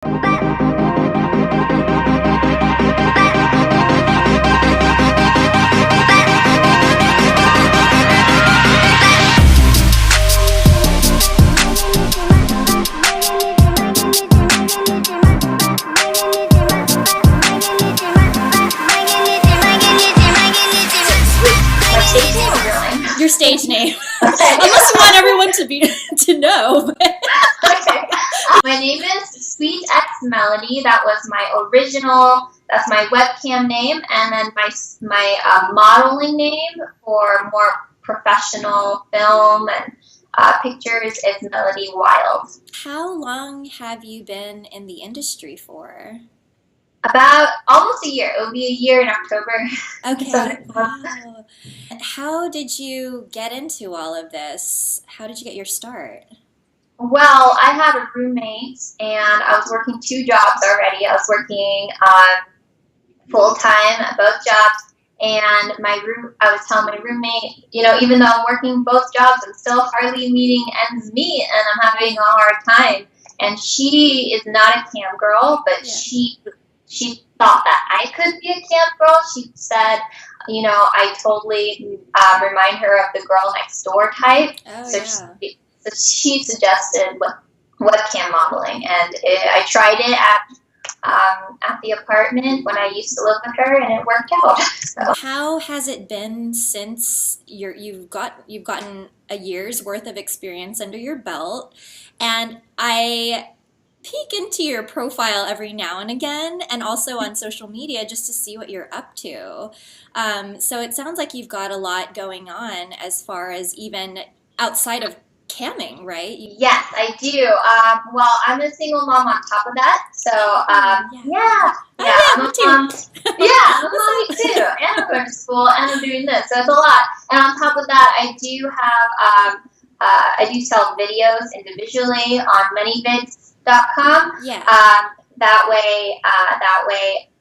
Your stage name. Unless you want everyone to know. Okay. My name is Sweet X Melody. That was my original. That's my webcam name, and then my modeling name for more professional film and pictures is Melody Wylde. How long have you been in the industry for? About almost a year. It will be a year in October. Okay. Wow. How did you get into all of this? How did you get your start? Well, I had a roommate, and I was working 2 jobs already. I was working full-time at both jobs, and I was telling my roommate, even though I'm working both jobs, I'm still hardly meeting ends meet, and I'm having a hard time. And she is not a cam girl, but she thought that I could be a cam girl. She said, I totally remind her of the girl next door type. Oh, So she suggested webcam modeling, and I tried it at the apartment when I used to live with her, and it worked out. So. How has it been since you've gotten a year's worth of experience under your belt? And I peek into your profile every now and again, and also on social media, just to see what you're up to. So it sounds like you've got a lot going on as far as even outside of camming, right? Yes, I do. Well, I'm a single mom on top of that, so I'm a mom. I'm a mommy too, and I'm going to school, and I'm doing this, so it's a lot. And on top of that, I do have I do sell videos individually on ManyVids.com. Yeah. That way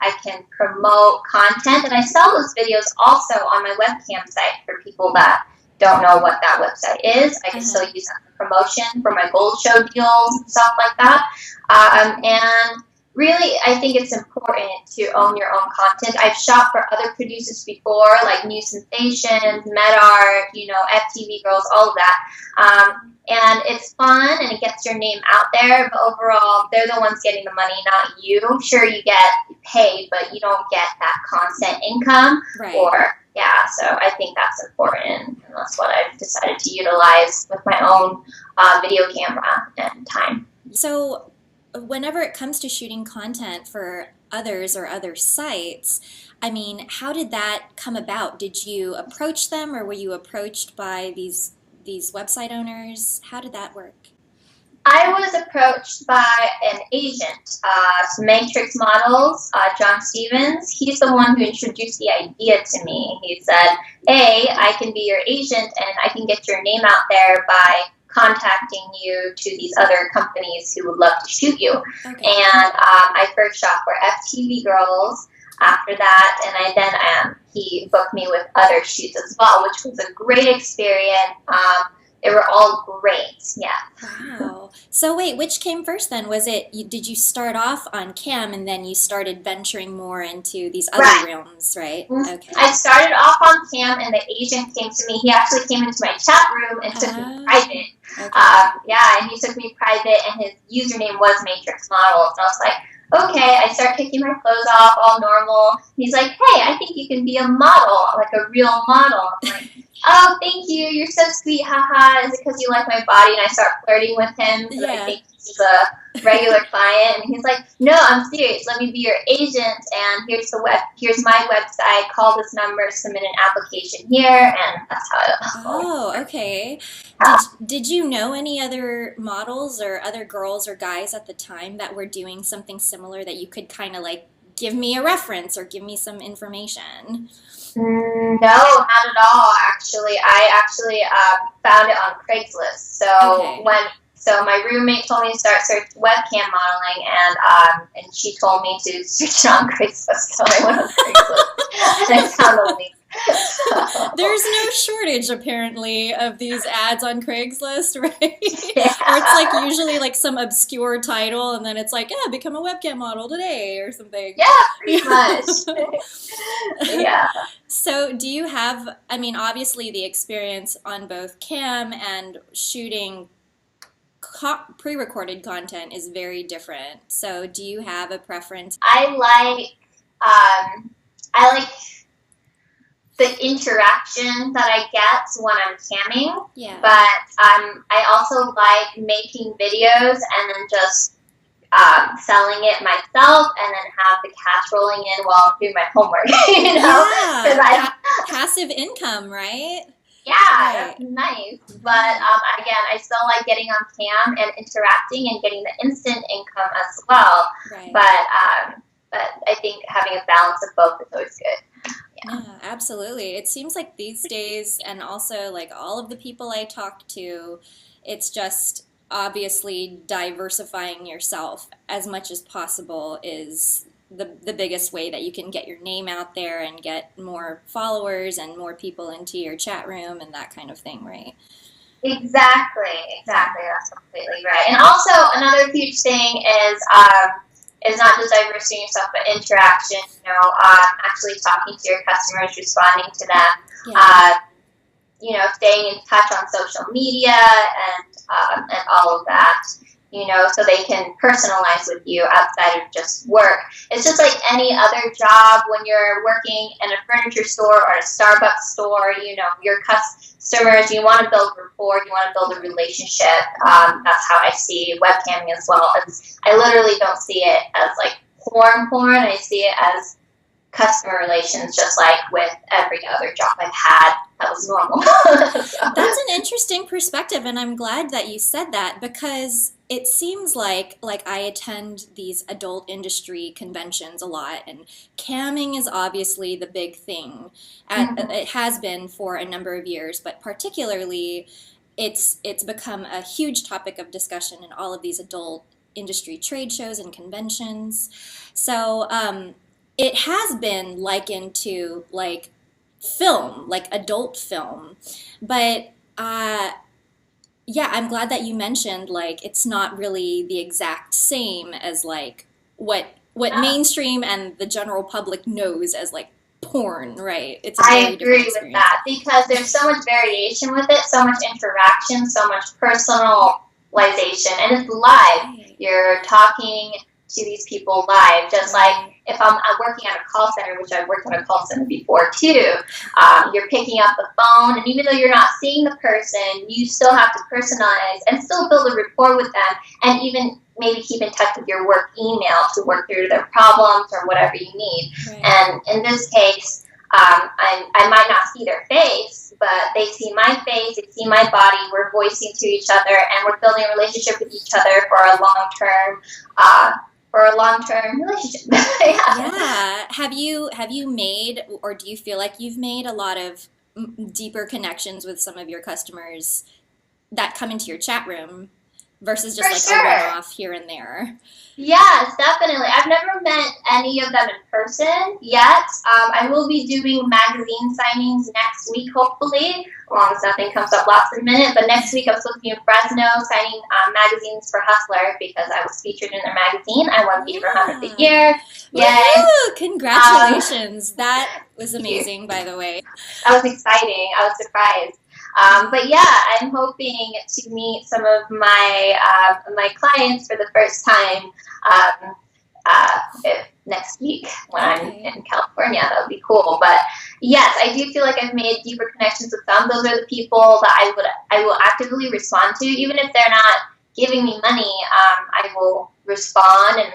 I can promote content, and I sell those videos also on my webcam site for people that don't know what that website is. I can still use that for promotion for my gold show deals and stuff like that. And really, I think it's important to own your own content. I've shot for other producers before, like New Sensations, MedArt, FTV Girls, all of that. And it's fun, and it gets your name out there, but overall, they're the ones getting the money, not you. Sure, you get paid, but you don't get that constant income. Right. So I think that's important, and that's what I've decided to utilize with my own video camera and time. So whenever it comes to shooting content for others or other sites, I mean, how did that come about? Did you approach them, or were you approached by these website owners? How did that work? I was approached by an agent, Matrix Models, John Stevens. He's the one who introduced the idea to me. He said, hey, I can be your agent, and I can get your name out there by contacting you to these other companies who would love to shoot you. Okay. And I first shot for FTV Girls. After that, and he booked me with other shoots as well, which was a great experience. They were all great, yeah. Wow. So wait, which came first then? Did you start off on cam, and then you started venturing more into these other realms, right? Mm-hmm. Okay. I started off on cam, and the agent came to me. He actually came into my chat room and took me private. Okay. And he took me private, and his username was Matrix Models. And I was like, okay, I start taking my clothes off, all normal. He's like, hey, I think you can be a model, like a real model. I'm like, oh, thank you, you're so sweet, haha. Is it because you like my body? And I start flirting with him because I think he's a regular client. And he's like, no, I'm serious. Let me be your agent, and here's my website. Call this number, submit an application here, and that's how it goes. Oh, okay. Did you know any other models or other girls or guys at the time that were doing something similar that you could kind of like give me a reference or give me some information? No, not at all, actually. I found it on Craigslist. So my roommate told me to start webcam modeling, and she told me to search it on Craigslist. So I went on Craigslist and I found a link. So, There's no shortage, apparently, of these ads on Craigslist, right? Or it's yeah. like usually like some obscure title, and then it's like, yeah, become a webcam model today or something. Yeah, pretty much. Yeah. So, do you have, I mean, obviously the experience on both cam and shooting pre-recorded content is very different. So, do you have a preference? I like the interaction that I get when I'm camming, Yeah. but I also like making videos and then just selling it myself and then have the cash rolling in while I'm doing my homework, Yeah. Because Passive income, right? yeah, Right. that's nice. But again, I still like getting on cam and interacting and getting the instant income as well. Right. But I think having a balance of both is always good. Yeah, absolutely. It seems like these days, and also like all of the people I talk to, it's just obviously diversifying yourself as much as possible is the biggest way that you can get your name out there and get more followers and more people into your chat room and that kind of thing, right? Exactly. That's completely right. And also another huge thing is not just diversity yourself, but interaction. Actually talking to your customers, responding to them. Yeah. Staying in touch on social media and all of that. So they can personalize with you outside of just work. It's just like any other job when you're working in a furniture store or a Starbucks store. Your customers, you want to build rapport, you want to build a relationship. That's how I see webcamming as well. I literally don't see it as like porn. I see it as customer relations, just like with every other job I've had. That was normal. That's an interesting perspective, and I'm glad that you said that because it seems like I attend these adult industry conventions a lot, and camming is obviously the big thing. It has been for a number of years, but particularly it's become a huge topic of discussion in all of these adult industry trade shows and conventions. So it has been likened to like film, like adult film. But yeah, I'm glad that you mentioned like it's not really the exact same as like what mainstream and the general public knows as like porn, right? It's a I very agree different with experience. that because there's so much variation with it, so much interaction, so much personalization, and it's live. Right. You're talking to these people live, just like if I'm working at a call center, which I've worked at a call center before too. You're picking up the phone, and even though you're not seeing the person, you still have to personalize and still build a rapport with them, and even maybe keep in touch with your work email to work through their problems or whatever you need. Right. And in this case, I might not see their face, but they see my face, they see my body. We're voicing to each other, and we're building a relationship with each other for a long-term relationship. Yeah. Have you made, or do you feel like you've made a lot of deeper connections with some of your customers that come into your chat room versus just For like sure. a one-off here and there? Yes, definitely. I've never met any of them in person yet. I will be doing magazine signings next week, hopefully, as long as nothing comes up last minute. But next week I'm supposed to be in Fresno signing magazines for Hustler because I was featured in their magazine. I won Beaver Hunt of the Year. Yay! Woo! Congratulations. That was amazing, by the way. That was exciting. I was surprised. But yeah, I'm hoping to meet some of my clients for the first time next week when I'm in California. That would be cool. But yes, I do feel like I've made deeper connections with them. Those are the people that I will actively respond to, even if they're not giving me money. I will respond, and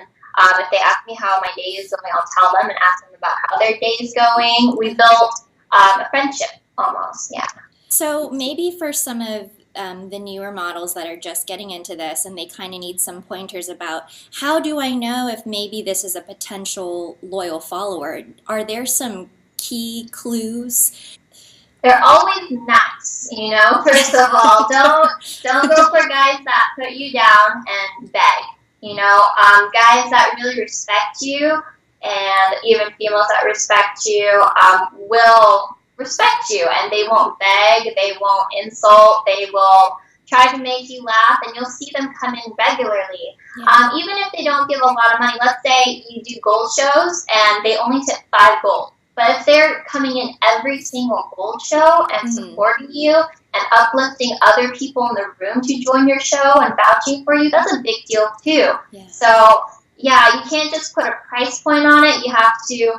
if they ask me how my day is going, I'll tell them and ask them about how their day is going. We built a friendship almost. Yeah. So maybe for some of the newer models that are just getting into this and they kind of need some pointers about how do I know if maybe this is a potential loyal follower? Are there some key clues? They're always nuts, First of all, don't go for guys that put you down and beg. Guys that really respect you, and even females that respect you, will respect you, and they won't beg, they won't insult, they will try to make you laugh, and you'll see them come in regularly. Even if they don't give a lot of money, let's say you do gold shows and they only tip 5 gold. But if they're coming in every single gold show and supporting you and uplifting other people in the room to join your show and vouching for you, that's a big deal too. Yeah. So, yeah, you can't just put a price point on it. You have to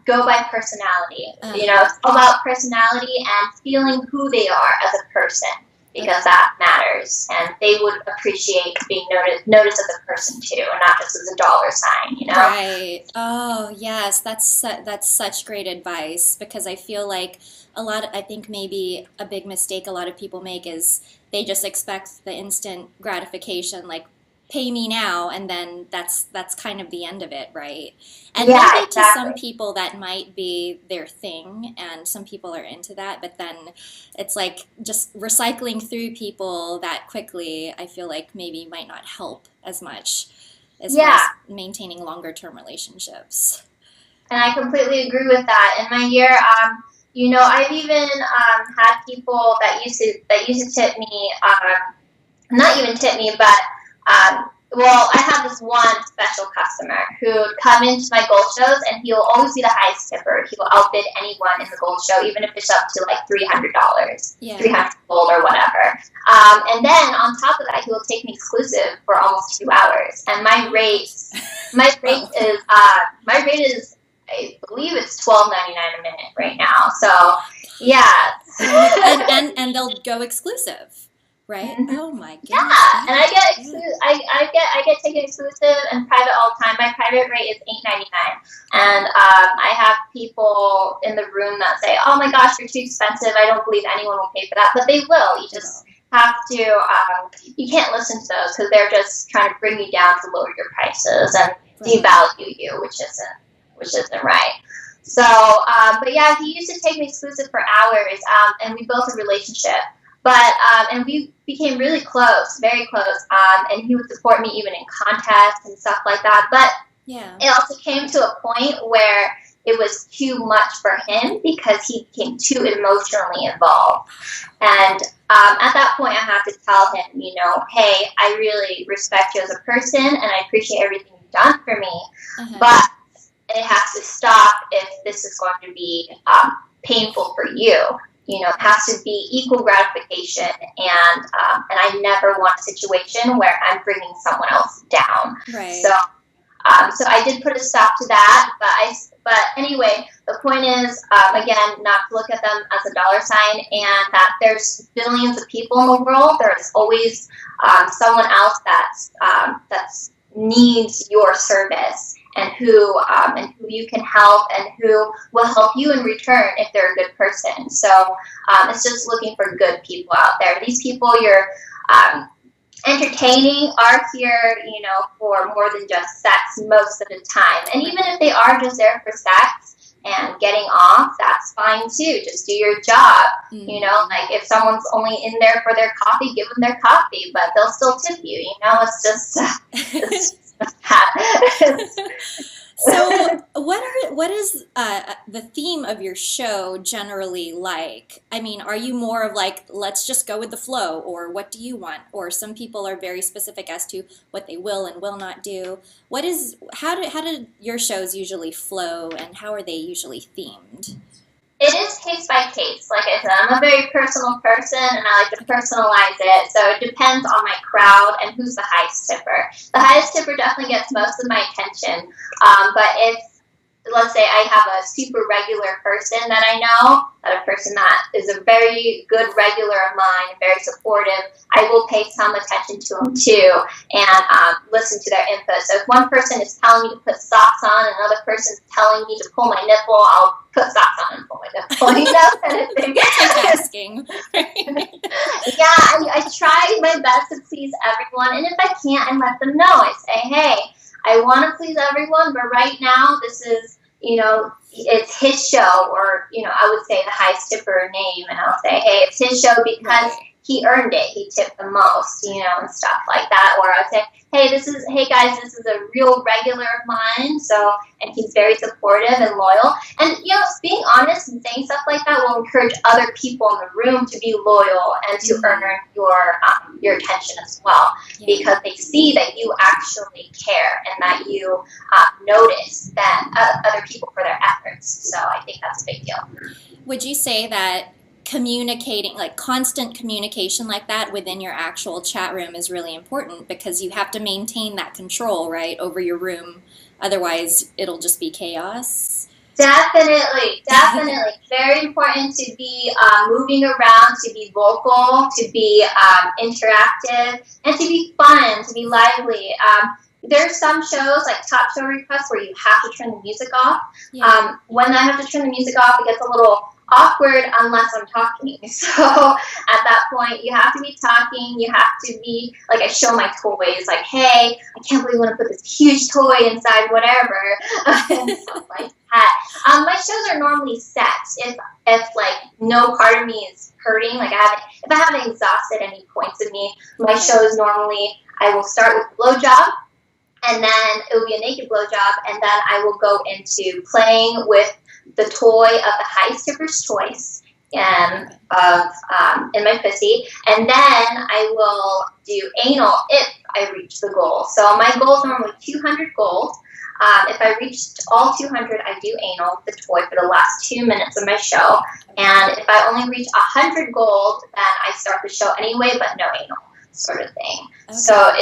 go by personality. It's all about personality and feeling who they are as a person, because that matters, and they would appreciate being noticed as a person too, and not just as a dollar sign, Right. Oh, yes, that's such great advice, because I feel like I think maybe a big mistake a lot of people make is they just expect the instant gratification, like, pay me now, and then that's kind of the end of it, right? And maybe to some people that might be their thing, and some people are into that, but then it's like just recycling through people that quickly, I feel like maybe might not help as much as far as maintaining longer term relationships. And I completely agree with that. In my year, I've even had people that used to tip me, not even tip me, but I have this one special customer who would come into my gold shows, and he'll always be the highest tipper. He will outbid anyone in the gold show, even if it's up to like $300, 300 gold or whatever. And then on top of that, he will take me exclusive for almost 2 hours. And my rate is, I believe it's $12.99 a minute right now. So yeah, and they'll go exclusive. Right? Mm-hmm. Oh my goodness. Yeah, and I get taken exclusive and private all the time. My private rate is $8.99, and I have people in the room that say, "Oh my gosh, you're too expensive. I don't believe anyone will pay for that," but they will. You just have to. You can't listen to those, because they're just trying to bring you down to lower your prices and devalue you, which isn't right. So, but yeah, he used to take me exclusive for hours, and we built a relationship. But, and we became really close, very close, and he would support me even in contests and stuff like that. But it also came to a point where it was too much for him, because he became too emotionally involved. And at that point, I had to tell him, hey, I really respect you as a person, and I appreciate everything you've done for me, but it has to stop if this is going to be painful for you. It has to be equal gratification, and I never want a situation where I'm bringing someone else down. Right. So I did put a stop to that, but anyway, the point is, again, not to look at them as a dollar sign, and that there's billions of people in the world. There's always someone else that's needs your service, and who you can help, and who will help you in return if they're a good person. So it's just looking for good people out there. These people you're entertaining are here, for more than just sex most of the time. And even if they are just there for sex and getting off, that's fine too. Just do your job. Like if someone's only in there for their coffee, give them their coffee, but they'll still tip you. It's just So what is the theme of your show generally like? I mean, are you more of like, let's just go with the flow, or what do you want? Or some people are very specific as to what they will and will not do. How do your shows usually flow, and how are they usually themed? It is case by case. Like I said, I'm a very personal person, and I like to personalize it. So it depends on my crowd and who's the highest tipper. The highest tipper definitely gets most of my attention. But if, let's say, I have a super regular person that I know, a person that is a very good regular of mine, very supportive, I will pay some attention to them too, and listen to their input. So if one person is telling me to put socks on, and another person is telling me to pull my nipple, I'll put socks on and pull my nipple, kind of thing. Asking. I try my best to please everyone, and if I can't, I let them know. I say, hey, I want to please everyone, but right now this is, it's his show, or, I would say the highest tipper name, and I'll say, hey, it's his show because he earned it. He tipped the most, and stuff like that. Or I'd say, hey guys, this is a real regular of mine. So, and he's very supportive and loyal. And, being honest and saying stuff like that will encourage other people in the room to be loyal and to earn your attention as well, because they see that you actually care and that you notice that other people for their efforts. So I think that's a big deal. Would you say that communicating, like constant communication like that within your actual chat room is really important, because you have to maintain that control, right, over your room? Otherwise, it'll just be chaos. Definitely. Very important to be moving around, to be vocal, to be interactive, and to be fun, to be lively. There's some shows, like Top Show Requests, where you have to turn the music off. Yeah. When I have to turn the music off, it gets a little awkward unless I'm talking. So at that point, you have to be talking. You have to be, like, I show my toys, like, hey, I can't believe I'm going to put this huge toy inside whatever, and stuff like that. My shows are normally set. If like, no part of me is hurting, like, if I haven't exhausted any points of me, my shows normally, I will start with blowjob, and then it will be a naked blowjob, and then I will go into playing with the toy of the highest tipper's choice in my pussy, and then I will do anal if I reach the goal. So my goal is normally 200 gold. If I reached all 200, I do anal with the toy for the last 2 minutes of my show. And if I only reach 100 gold, then I start the show anyway, but no anal, sort of thing. Okay. So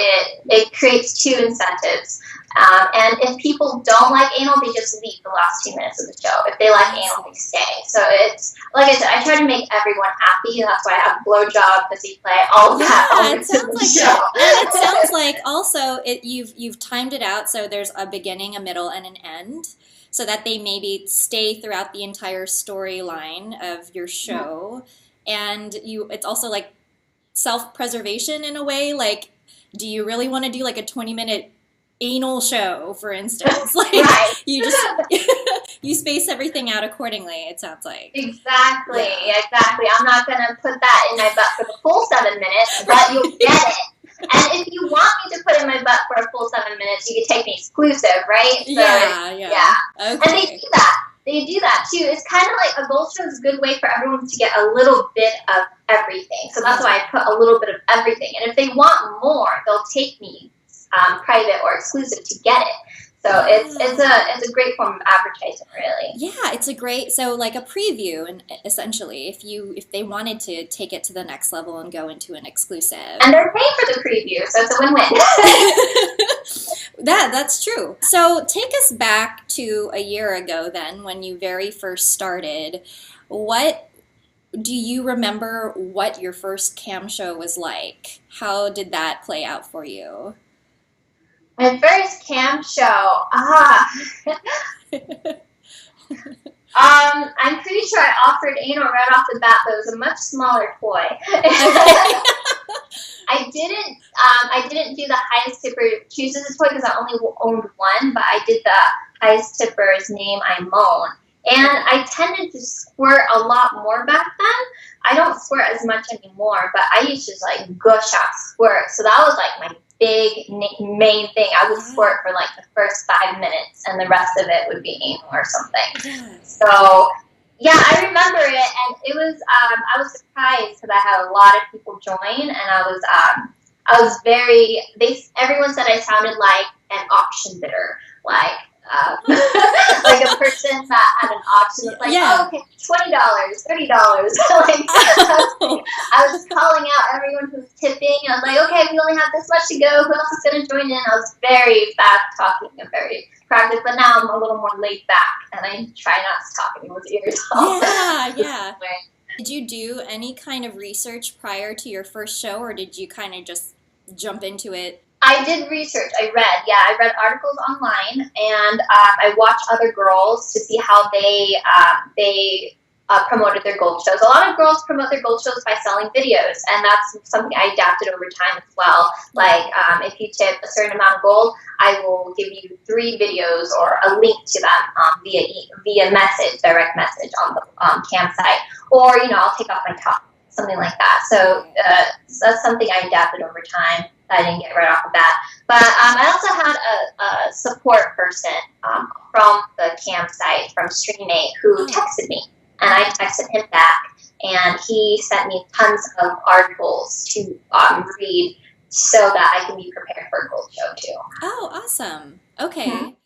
it creates two incentives. And if people don't like anal, they just leave the last 2 minutes of the show. If they like anal, they stay. So it's, like I said, I try to make everyone happy, and that's why I have blowjob, pussy play, all of that. It sounds like that. And it sounds like also you've timed it out, so there's a beginning, a middle, and an end, so that they maybe stay throughout the entire storyline of your show. And it's also like self-preservation in a way. Like, do you really want to do like a 20-minute anal show, for instance? Like, right. You space everything out accordingly, it sounds like. Exactly. I'm not going to put that in my butt for the full 7 minutes, but you'll get it. And if you want me to put in my butt for a full 7 minutes, you can take me exclusive, right? So, yeah. Okay. And they do that. They do that too. It's kind of like a gold show is a good way for everyone to get a little bit of everything. So that's why I put a little bit of everything. And if they want more, they'll take me private or exclusive to get it. So it's a great form of advertising, really. Yeah, it's a great, so like a preview, and essentially, if they wanted to take it to the next level and go into an exclusive, and they're paying for the preview, so it's a win-win. That's true. So take us back to a year ago, then, when you very first started. What do you remember? What your first cam show was like? How did that play out for you? My first cam show, I'm pretty sure I offered anal right off the bat, but it was a much smaller toy. I didn't do the highest tipper chooses a toy because I only owned one, but I did the highest tipper's name I moan. And I tended to squirt a lot more back then. I don't squirt as much anymore, but I used to just like gush out squirt. So that was like my big main thing. I would squirt for like the first 5 minutes, and the rest of it would be anal or something. So yeah, I remember it, and it was I was surprised because I had a lot of people join, and I was everyone said I sounded like an auction bidder, like like a person that at an auction was like, oh, okay, $20, $30. Like, I was calling out everyone who's tipping. I was like, okay, we only have this much to go. Who else is going to join in? I was very fast talking and very practiced, but now I'm a little more laid back, and I try not to talk anyone's ears off. Yeah. Did you do any kind of research prior to your first show, or did you kind of just jump into it? I did research. I read articles online, and I watched other girls to see how they promoted their gold shows. A lot of girls promote their gold shows by selling videos, and that's something I adapted over time as well. Like, if you tip a certain amount of gold, I will give you 3 videos or a link to them via message, direct message on the cam site. Or, I'll take off my top something like that. So, so that's something I adapted over time that I didn't get right off the bat. But I also had a support person from the cam site, from Streamate, who texted me, and I texted him back, and he sent me tons of articles to read so that I can be prepared for a Gold Show too. Oh, awesome. Okay.